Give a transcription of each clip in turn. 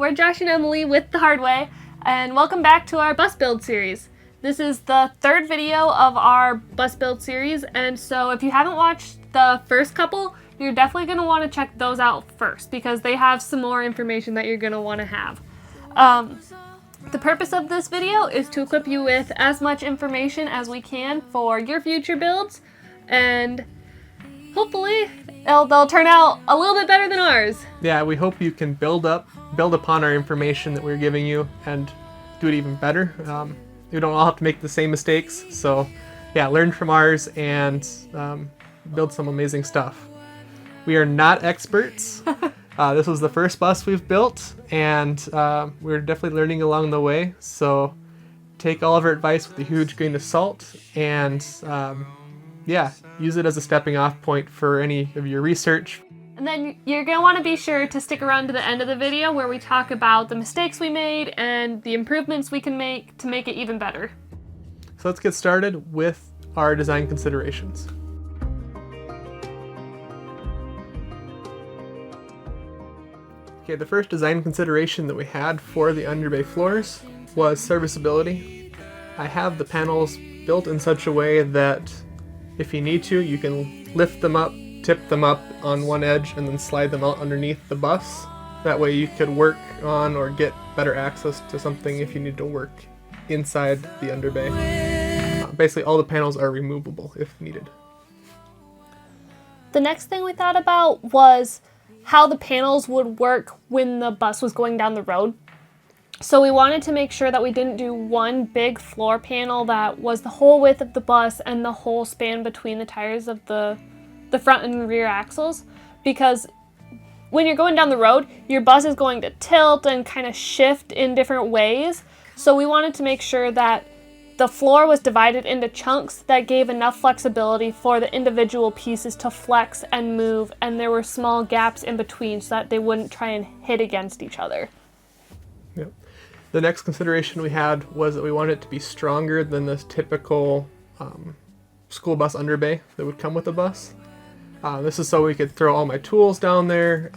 we're Josh and Emily with The Hard Way, and welcome back to our bus build series. This is the third video of our bus build series, and so if you haven't watched the first couple, you're definitely going to want to check those out first because they have some more information that you're going to want to have. The purpose of this video is to equip you with as much information as we can for your future builds, and hopefully they'll turn out a little bit better than ours. Yeah, we hope you can build upon our information that we're giving you and do it even better. You don't all have to make the same mistakes, so yeah, learn from ours and build some amazing stuff. We are not experts. This was the first bus we've built, and we're definitely learning along the way, so take all of our advice with a huge grain of salt, and yeah, use it as a stepping off point for any of your research. And then you're going to want to be sure to stick around to the end of the video where we talk about the mistakes we made and the improvements we can make to make it even better. So let's get started with our design considerations. Okay, the first design consideration that we had for the underbay floors was serviceability. I have the panels built in such a way that if you need to, you can lift them up, tip them up on one edge, and then slide them out underneath the bus. That way you could work on or get better access to something if you need to work inside the underbay. Basically, all the panels are removable if needed. The next thing we thought about was how the panels would work when the bus was going down the road. So we wanted to make sure that we didn't do one big floor panel that was the whole width of the bus and the whole span between the tires of the front and rear axles, because when you're going down the road, your bus is going to tilt and kind of shift in different ways. So we wanted to make sure that the floor was divided into chunks that gave enough flexibility for the individual pieces to flex and move, and there were small gaps in between so that they wouldn't try and hit against each other. Yep. The next consideration we had was that we wanted it to be stronger than this typical school bus underbay that would come with the bus. This is so we could throw all my tools down there,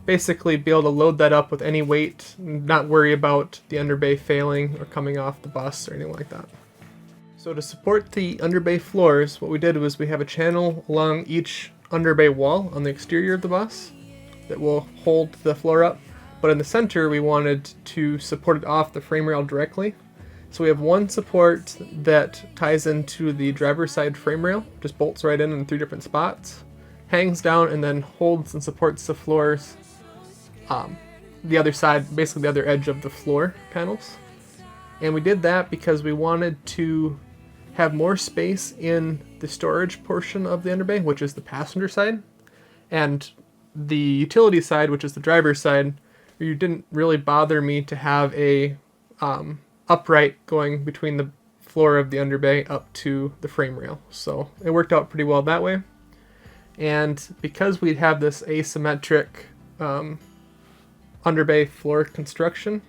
basically be able to load that up with any weight, not worry about the underbay failing or coming off the bus or anything like that. So to support the underbay floors, what we did was we have a channel along each underbay wall on the exterior of the bus that will hold the floor up. But in the center, we wanted to support it off the frame rail directly. So we have one support that ties into the driver's side frame rail, just bolts right in 3 different spots, hangs down, and then holds and supports the floors, the other side, basically the other edge of the floor panels. And we did that because we wanted to have more space in the storage portion of the underbay, which is the passenger side, and the utility side, which is the driver's side. You didn't really bother me to have a upright going between the floor of the underbay up to the frame rail. So it worked out pretty well that way. And because we'd have this asymmetric underbay floor construction,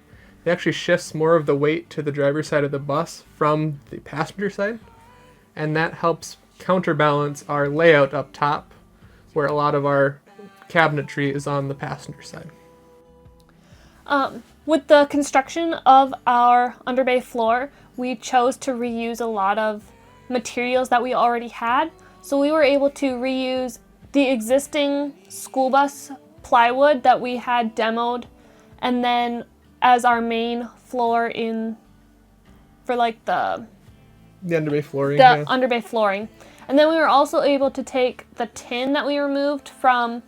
it actually shifts more of the weight to the driver's side of the bus from the passenger side. And that helps counterbalance our layout up top, where a lot of our cabinetry is on the passenger side. With the construction of our underbay floor, we chose to reuse a lot of materials that we already had. So we were able to reuse the existing school bus plywood that we had demoed, and then as our main floor for like the underbay flooring. Underbay flooring. And then we were also able to take the tin that we removed from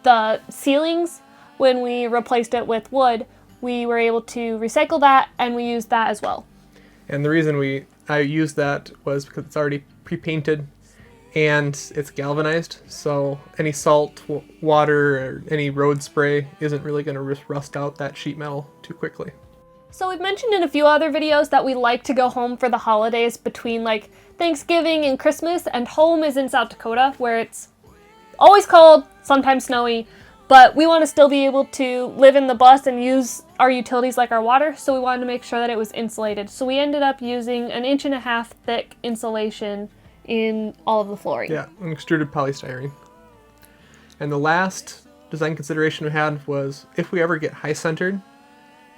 the ceilings when we replaced it with wood. We were able to recycle that, and we used that as well. And the reason I used that was because it's already pre-painted and it's galvanized, so any salt, water, or any road spray isn't really going to rust out that sheet metal too quickly. So we've mentioned in a few other videos that we like to go home for the holidays between like Thanksgiving and Christmas, and home is in South Dakota where it's always cold, sometimes snowy, but we want to still be able to live in the bus and use our utilities like our water, so we wanted to make sure that it was insulated. So we ended up using 1.5 inch thick insulation in all of the flooring. Yeah, an extruded polystyrene. And the last design consideration we had was if we ever get high centered,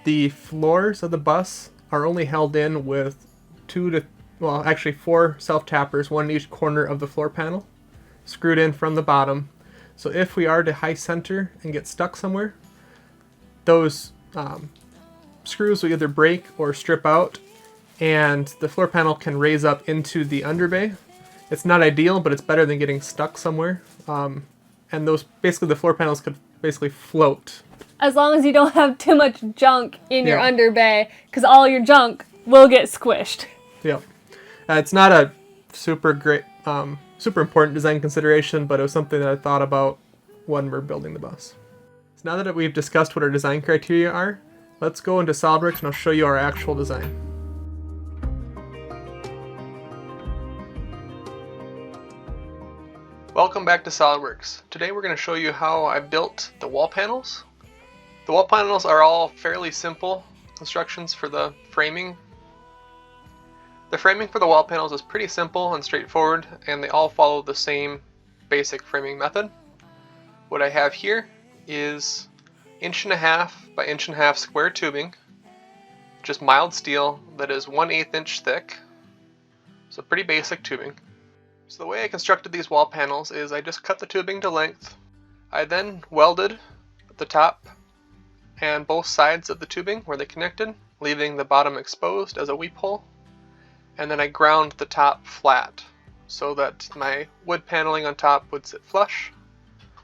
The floors of the bus are only held in with four self-tappers, one in each corner of the floor panel, screwed in from the bottom. So if we are to high center and get stuck somewhere, those screws will either break or strip out, and the floor panel can raise up into the underbay. It's not ideal, but it's better than getting stuck somewhere. And the floor panels could basically float. As long as you don't have too much junk in your Yeah. underbay, because all your junk will get squished. Yep. It's not a super important design consideration, but it was something that I thought about when we're building the bus. So now that we've discussed what our design criteria are, let's go into SolidWorks and I'll show you our actual design. Welcome back to SolidWorks. Today we're going to show you how I built the wall panels. The wall panels are all fairly simple constructions for the framing. The framing for the wall panels is pretty simple and straightforward, and they all follow the same basic framing method. What I have here is 1.5 by 1.5 square tubing, just mild steel that is 1/8 inch thick, so pretty basic tubing. So the way I constructed these wall panels is I just cut the tubing to length. I then welded the top and both sides of the tubing where they connected, leaving the bottom exposed as a weep hole. And then I ground the top flat so that my wood paneling on top would sit flush,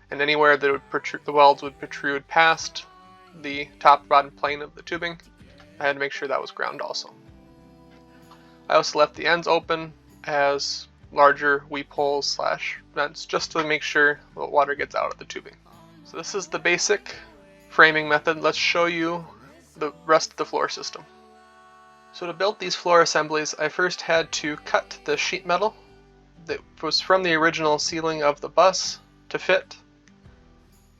and anywhere that the welds would protrude past the top bottom plane of the tubing, I had to make sure that was ground also. I also left the ends open as larger weep holes / vents just to make sure the water gets out of the tubing. So this is the basic framing method. Let's show you the rest of the floor system. So to build these floor assemblies, I first had to cut the sheet metal that was from the original ceiling of the bus to fit.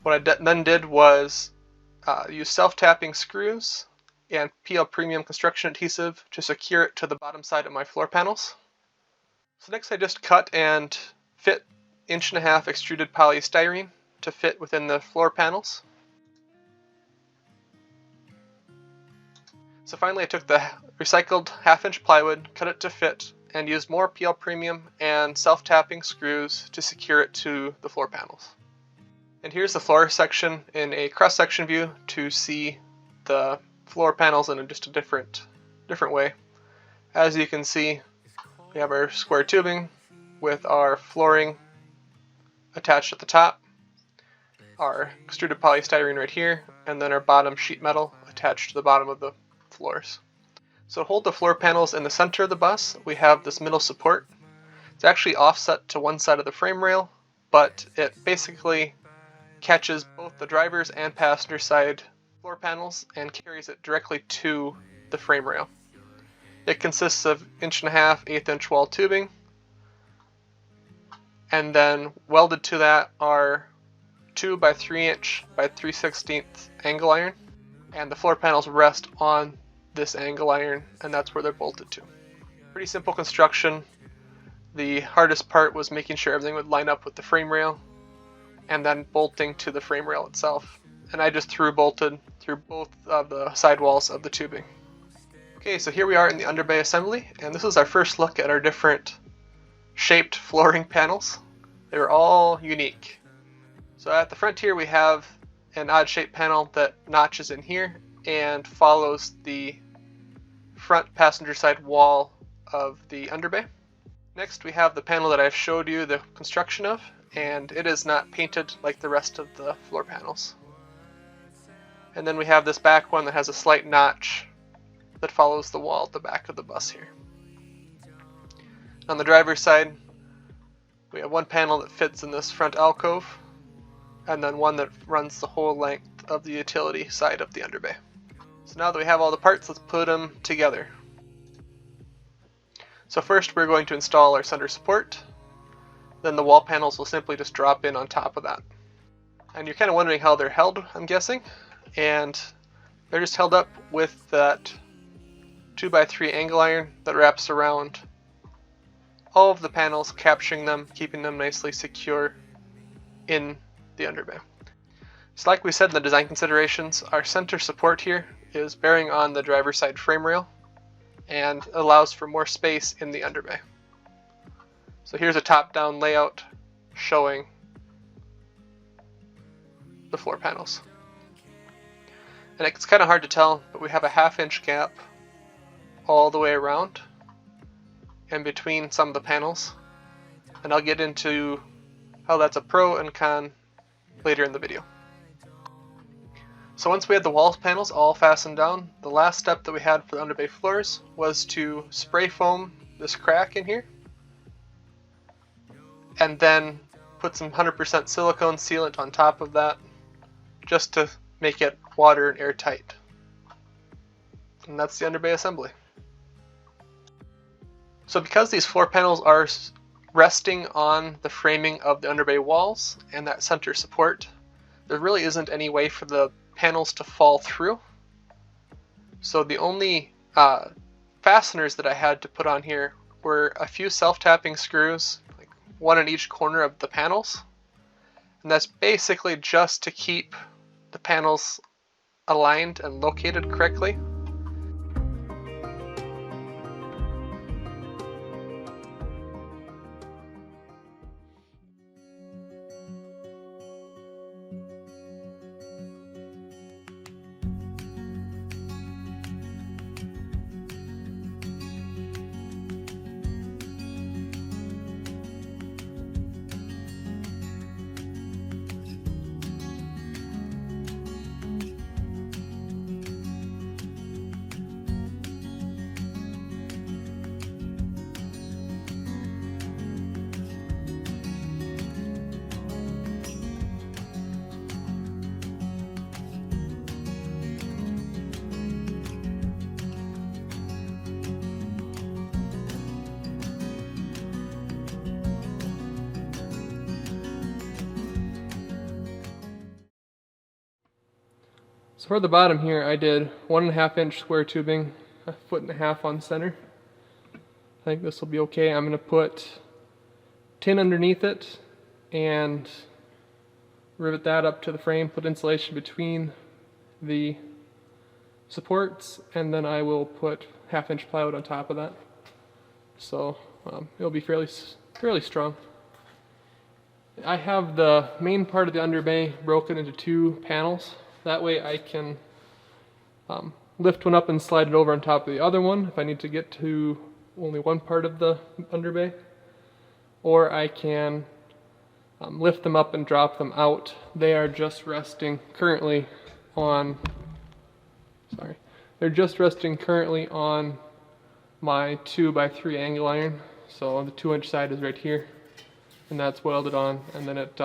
What I then did was use self-tapping screws and PL Premium construction adhesive to secure it to the bottom side of my floor panels. So next I just cut and fit 1.5 extruded polystyrene to fit within the floor panels. So finally I took the recycled 1/2 inch plywood, cut it to fit, and used more PL Premium and self-tapping screws to secure it to the floor panels. And here's the floor section in a cross-section view to see the floor panels in just a different way. As you can see, we have our square tubing with our flooring attached at the top, our extruded polystyrene right here, and then our bottom sheet metal attached to the bottom of the floors. So to hold the floor panels in the center of the bus, we have this middle support. It's actually offset to one side of the frame rail, but it basically catches both the driver's and passenger side floor panels and carries it directly to the frame rail. It consists of 1.5 1/8 inch wall tubing, and then welded to that are 2 by 3 inch by 3/16 angle iron, and the floor panels rest on this angle iron, and that's where they're bolted to. Pretty simple construction. The hardest part was making sure everything would line up with the frame rail, and then bolting to the frame rail itself. And I just bolted through both of the sidewalls of the tubing. Okay, so here we are in the underbay assembly, and this is our first look at our different shaped flooring panels. They were all unique. So at the front here we have an odd shaped panel that notches in here and follows the front passenger side wall of the underbay. Next we have the panel that I've showed you the construction of, and it is not painted like the rest of the floor panels. And then we have this back one that has a slight notch that follows the wall at the back of the bus here. On the driver's side, we have one panel that fits in this front alcove, and then one that runs the whole length of the utility side of the underbay. So now that we have all the parts, let's put them together. So first we're going to install our center support, then the wall panels will simply just drop in on top of that. And you're kind of wondering how they're held, I'm guessing, and they're just held up with that 2 by 3 angle iron that wraps around all of the panels, capturing them, keeping them nicely secure in the underbay. So like we said in the design considerations, our center support here is bearing on the driver's side frame rail and allows for more space in the underbay. So here's a top-down layout showing the floor panels. And it's kind of hard to tell, but we have a 1/2 inch gap all the way around and between some of the panels. And I'll get into how that's a pro and con later in the video. So once we had the wall panels all fastened down, the last step that we had for the underbay floors was to spray foam this crack in here and then put some 100% silicone sealant on top of that just to make it water and airtight. And that's the underbay assembly. So because these floor panels are resting on the framing of the underbay walls and that center support, there really isn't any way for the panels to fall through. So the only fasteners that I had to put on here were a few self-tapping screws, like one in each corner of the panels. And that's basically just to keep the panels aligned and located correctly. So for the bottom here, I did 1.5 inch square tubing, 1.5 feet on center. I think this will be okay. I'm going to put tin underneath it and rivet that up to the frame, put insulation between the supports, and then I will put 1/2 inch plywood on top of that. So it'll be fairly strong. I have the main part of the underbay broken into 2 panels. That way I can lift one up and slide it over on top of the other one if I need to get to only one part of the underbay. Or I can lift them up and drop them out. They are just resting currently on, they're just resting currently on my 2x3 angle iron. So the 2-inch side is right here, and that's welded on, and then it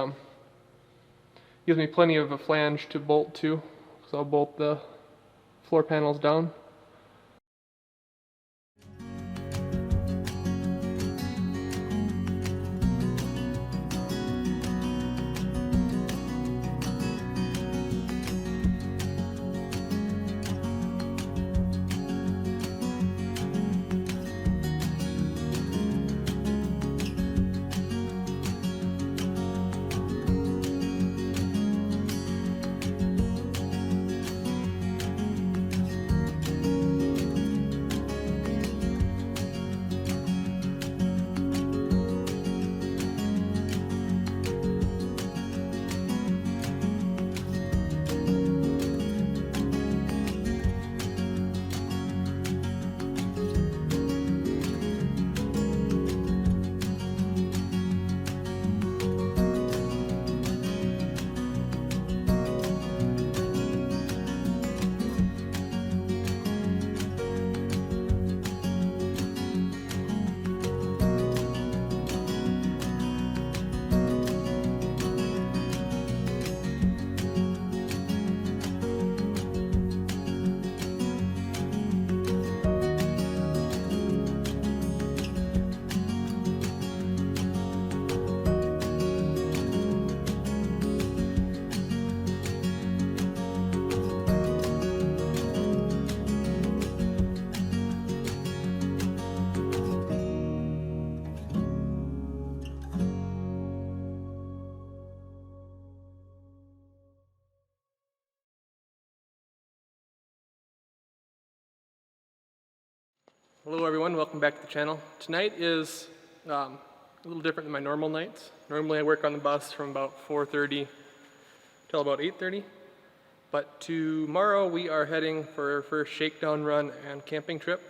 gives me plenty of a flange to bolt to, so I'll bolt the floor panels down. Hello everyone, welcome back to the channel. Tonight is a little different than my normal nights. Normally I work on the bus from about 4:30 till about 8:30. But tomorrow we are heading for our first shakedown run and camping trip.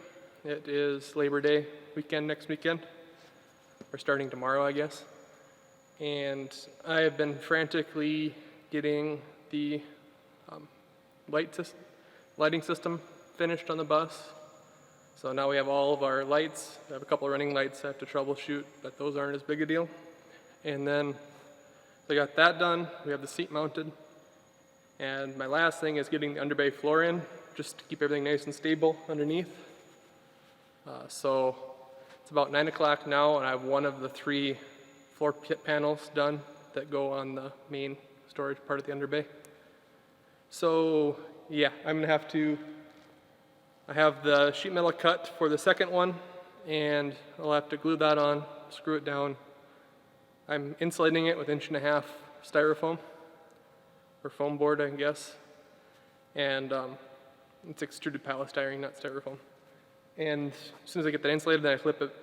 It is Labor Day weekend next weekend. We're starting tomorrow, I guess. And I have been frantically getting the lighting system finished on the bus. So now we have all of our lights. I have a couple of running lights I have to troubleshoot, but those aren't as big a deal. And then I got that done. We have the seat mounted. And my last thing is getting the underbay floor in, just to keep everything nice and stable underneath. So it's about 9 o'clock now, and I have one of the 3 floor panels done that go on the main storage part of the underbay. So yeah, I have the sheet metal cut for the second one, and I'll have to glue that on, screw it down. I'm insulating it with 1.5" styrofoam, or foam board, I guess. And it's extruded polystyrene, not styrofoam. And as soon as I get that insulated, then I flip it.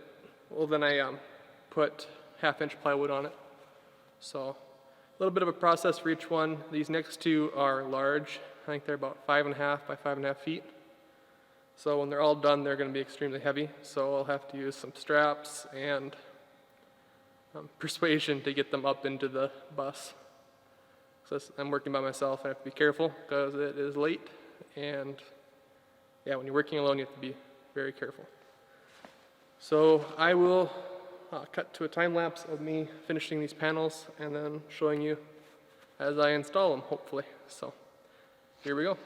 Well, then I put 1/2" plywood on it. So a little bit of a process for each one. These next 2 are large. I think they're about 5.5 by 5.5 feet. So when they're all done, they're going to be extremely heavy. So I'll have to use some straps and persuasion to get them up into the bus. So I'm working by myself. I have to be careful because it is late. And yeah, when you're working alone, you have to be very careful. So I will cut to a time lapse of me finishing these panels and then showing you as I install them, hopefully. So here we go.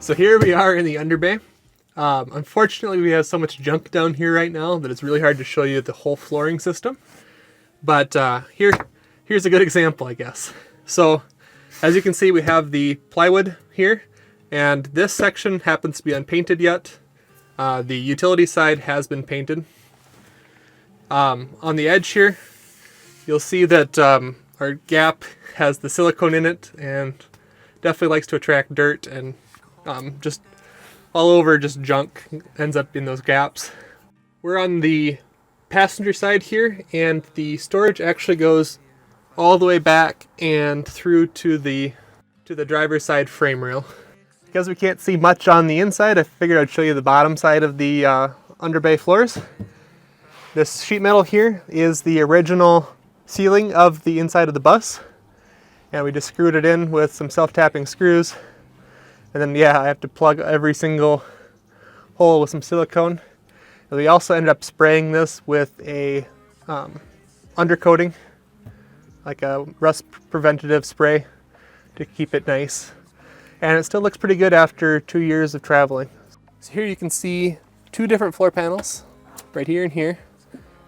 So here we are in the underbay. Unfortunately, we have so much junk down here right now that it's really hard to show you the whole flooring system. But here's a good example, I guess. So as you can see, we have the plywood here, and this section happens to be unpainted yet. The utility side has been painted. On the edge here, you'll see that our gap has the silicone in it and definitely likes to attract dirt, and just all over just junk ends up in those gaps. We're on the passenger side here, and the storage actually goes all the way back and through to the driver's side frame rail. Because we can't see much on the inside, I figured I'd show you the bottom side of the underbay floors. This sheet metal here is the original ceiling of the inside of the bus, and we just screwed it in with some self-tapping screws. And then yeah, I have to plug every single hole with some silicone. And we also ended up spraying this with a undercoating, like a rust preventative spray to keep it nice. And it still looks pretty good after 2 years of traveling. So here you can see two different floor panels, right here and here.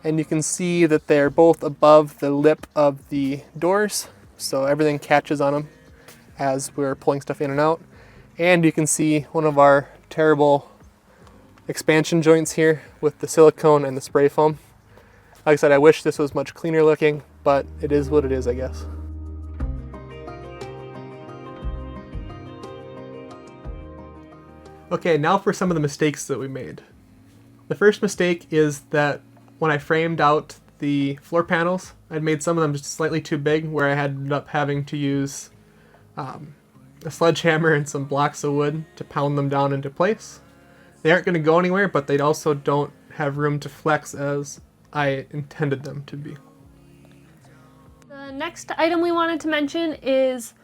And you can see that they're both above the lip of the doors, so everything catches on them as we're pulling stuff in and out. And you can see one of our terrible expansion joints here with the silicone and the spray foam. Like I said, I wish this was much cleaner looking, but it is what it is, I guess. Okay, now for some of the mistakes that we made. The first mistake is that when I framed out the floor panels, I'd made some of them just slightly too big, where I ended up having to use a sledgehammer and some blocks of wood to pound them down into place. They aren't going to go anywhere, but they also don't have room to flex as I intended them to be. The next item we wanted to mention is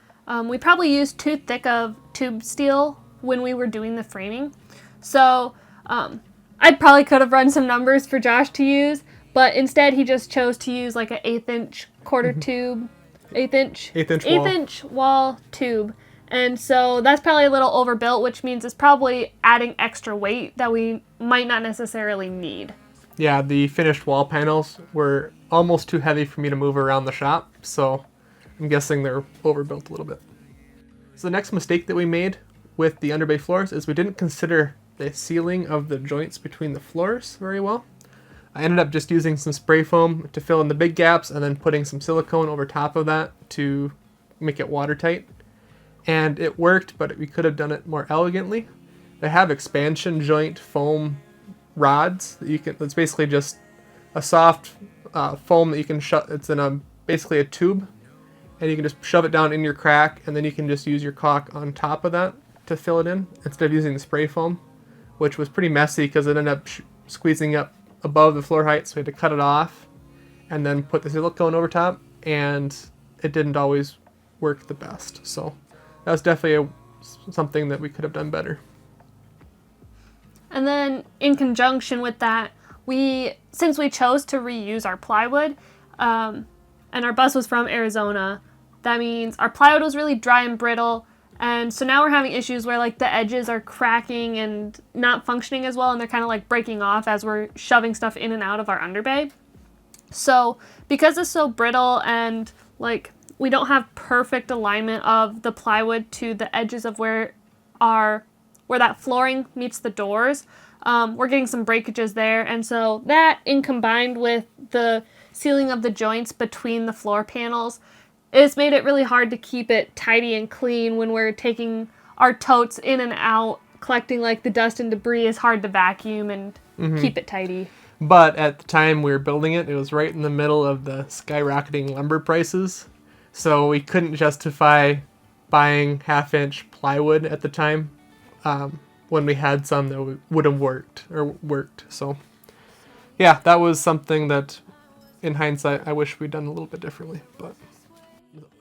we probably used too thick of tube steel when we were doing the framing. So I probably could have run some numbers for Josh to use, but instead he just chose to use like an 1/8 inch quarter tube, eighth inch wall tube. And so that's probably a little overbuilt, which means it's probably adding extra weight that we might not necessarily need. Yeah, the finished wall panels were almost too heavy for me to move around the shop, so I'm guessing they're overbuilt a little bit. So the next mistake that we made with the underbay floors is we didn't consider the sealing of the joints between the floors very well. I ended up just using some spray foam to fill in the big gaps and then putting some silicone over top of that to make it watertight. And it worked, but we could have done it more elegantly. They have expansion joint foam rods that you can. It's basically just a soft foam that you can shove. It's in basically a tube, and you can just shove it down in your crack, and then you can just use your caulk on top of that to fill it in instead of using the spray foam, which was pretty messy because it ended up squeezing up above the floor height, so we had to cut it off and then put the silicone over top, and it didn't always work the best. So that was definitely something that we could have done better. And then in conjunction with that, since we chose to reuse our plywood, and our bus was from Arizona, that means our plywood was really dry and brittle. And so now we're having issues where like the edges are cracking and not functioning as well, and they're kind of like breaking off as we're shoving stuff in and out of our underbay. So because it's so brittle and like we don't have perfect alignment of the plywood to the edges of where that flooring meets the doors, we're getting some breakages there. And so that, in combined with the sealing of the joints between the floor panels, it's made it really hard to keep it tidy and clean when we're taking our totes in and out. Collecting like the dust and debris is hard to vacuum and keep it tidy. But at the time we were building it, it was right in the middle of the skyrocketing lumber prices. So we couldn't justify buying 1/2 inch plywood at the time when we had some that would have worked. So yeah, that was something that in hindsight I wish we'd done a little bit differently. But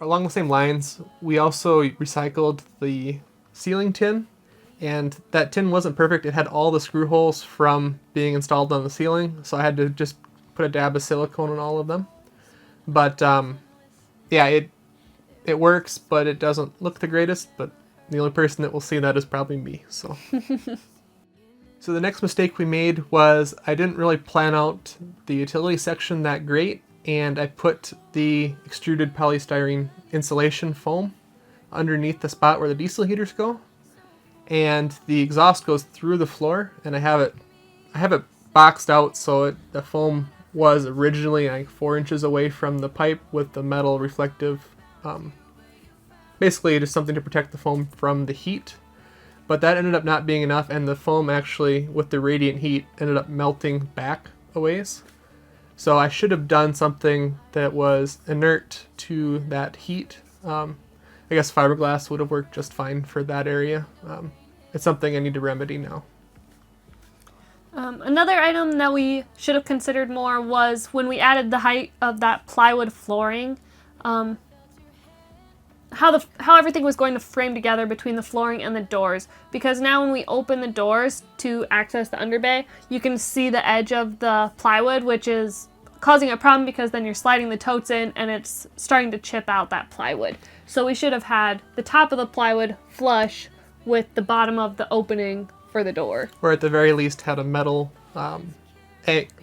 along the same lines, we also recycled the ceiling tin, and that tin wasn't perfect. It had all the screw holes from being installed on the ceiling, so I had to just put a dab of silicone on all of them. But yeah, it works, but it doesn't look the greatest. But The only person that will see that is probably me. So, so the next mistake we made was I didn't really plan out the utility section that great, and I put the extruded polystyrene insulation foam underneath the spot where the diesel heaters go, and the exhaust goes through the floor, and I have it boxed out so the foam was originally like 4 inches away from the pipe with the metal reflective, basically just something to protect the foam from the heat. But that ended up not being enough, and the foam actually, with the radiant heat, ended up melting back a ways. So I should have done something that was inert to that heat. I guess fiberglass would have worked just fine for that area. It's something I need to remedy now. Another item that we should have considered more was when we added the height of that plywood flooring, how everything was going to frame together between the flooring and the doors. Because now when we open the doors to access the underbay, you can see the edge of the plywood, which is causing a problem because then you're sliding the totes in and it's starting to chip out that plywood. So we should have had the top of the plywood flush with the bottom of the opening for the door. Or at the very least had a metal,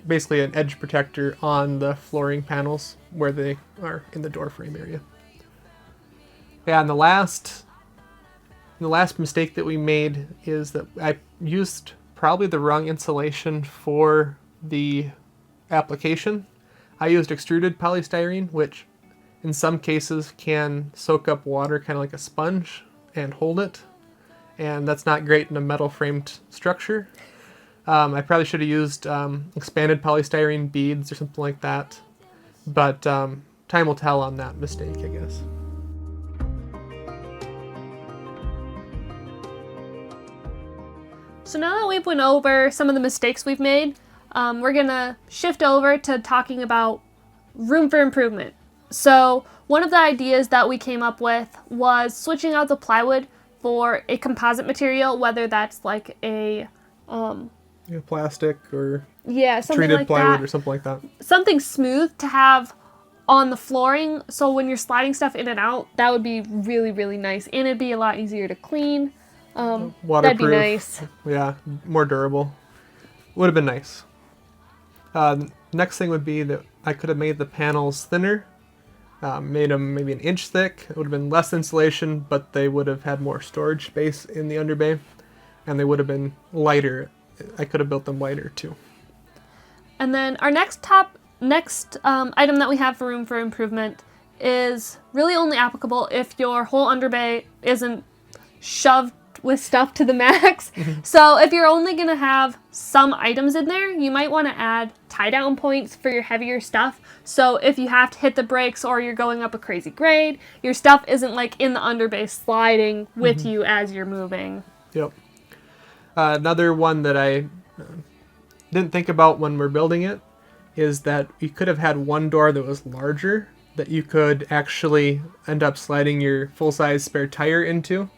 basically an edge protector on the flooring panels where they are in the door frame area. Yeah, and the last mistake that we made is that I used probably the wrong insulation for the application. I used extruded polystyrene, which in some cases can soak up water kind of like a sponge and hold it. And that's not great in a metal framed structure. I probably should have used expanded polystyrene beads or something like that. But time will tell on that mistake, I guess. So now that we've went over some of the mistakes we've made, we're gonna shift over to talking about room for improvement. So one of the ideas that we came up with was switching out the plywood for a composite material, whether that's like a plastic or something treated like plywood that. or something like that. Something smooth to have on the flooring, so when you're sliding stuff in and out, that would be really, really nice, and it'd be a lot easier to clean. Waterproof. That'd be nice. Yeah, more durable. Would have been nice. Next thing would be that I could have made the panels thinner. Made them maybe an inch thick. It would have been less insulation, but they would have had more storage space in the underbay, and they would have been lighter. I could have built them lighter too. And then our next item that we have for room for improvement is really only applicable if your whole underbay isn't shoved with stuff to the max. So if you're only going to have some items in there, you might want to add tie down points for your heavier stuff. So if you have to hit the brakes or you're going up a crazy grade, your stuff isn't like in the underbay sliding with you as you're moving. Yep. Another one that I didn't think about when we're building it is that you could have had one door that was larger that you could actually end up sliding your full-size spare tire into,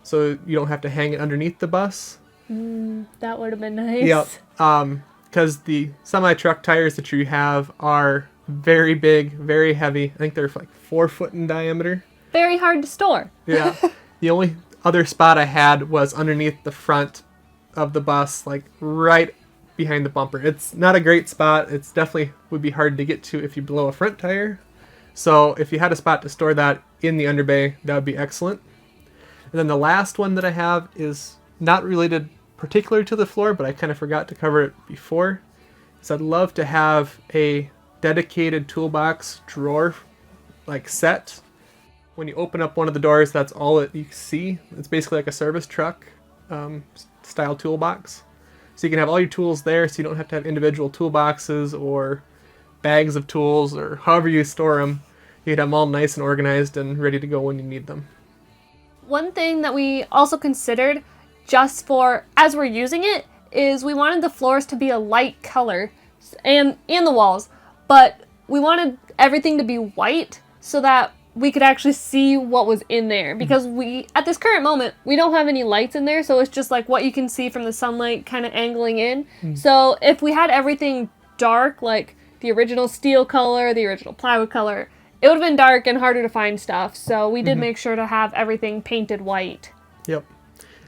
so you don't have to hang it underneath the bus. That would have been nice. Yep. Because the semi-truck tires that you have are very big, very heavy. I think they're like 4 foot in diameter. Very hard to store. Yeah. The only other spot I had was underneath the front of the bus, like right behind the bumper. It's not a great spot. It's definitely would be hard to get to if you blow a front tire. So if you had a spot to store that in the underbay, that would be excellent. And then the last one that I have is not related particularly to the floor, but I kind of forgot to cover it before. So I'd love to have a dedicated toolbox drawer like set. When you open up one of the doors, that's all that you see. It's basically like a service truck style toolbox. So you can have all your tools there, so you don't have to have individual toolboxes or bags of tools or however you store them. You can have them all nice and organized and ready to go when you need them. One thing that we also considered just for as we're using it is we wanted the floors to be a light color and the walls, but we wanted everything to be white so that we could actually see what was in there, because we at this current moment we don't have any lights in there, so it's just like what you can see from the sunlight kind of angling in. So if we had everything dark, like the original steel color, the original plywood color, it would have been dark and harder to find stuff. So we did make sure to have everything painted white. Yep.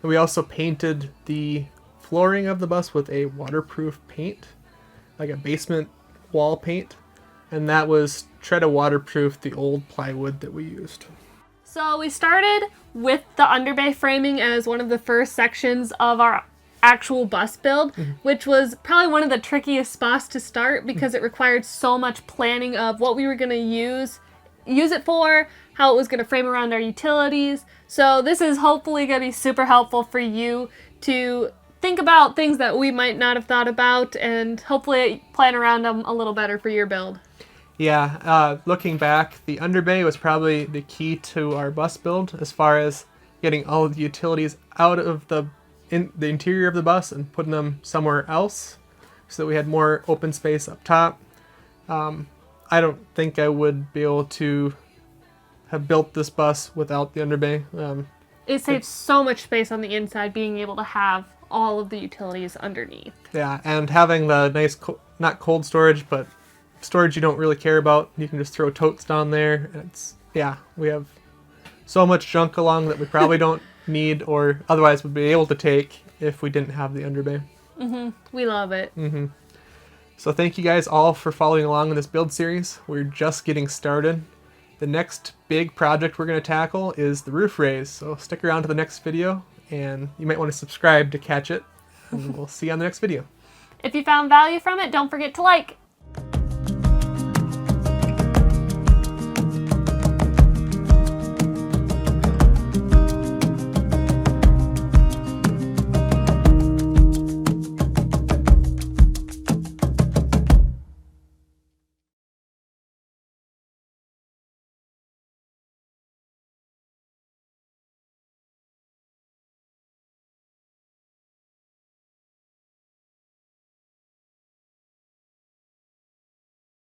And we also painted the flooring of the bus with a waterproof paint, like a basement wall paint. And that was try to waterproof the old plywood that we used. So we started with the underbay framing as one of the first sections of our actual bus build, which was probably one of the trickiest spots to start because it required so much planning of what we were going to use it for, how it was going to frame around our utilities. So this is hopefully going to be super helpful for you to think about things that we might not have thought about and hopefully plan around them a little better for your build. Yeah, looking back, the underbay was probably the key to our bus build as far as getting all of the utilities out of the interior of the bus and putting them somewhere else so that we had more open space up top. I don't think I would be able to have built this bus without the underbay. It saves so much space on the inside being able to have all of the utilities underneath. Yeah, and having the nice, not cold storage, but storage you don't really care about. You can just throw totes down there. We have so much junk along that we probably don't need or otherwise would be able to take if we didn't have the underbay. We love it. So thank you guys all for following along in this build series. We're just getting started. The next big project we're going to tackle is the roof raise. So stick around to the next video and you might want to subscribe to catch it. And we'll see you on the next video. If you found value from it, don't forget to like.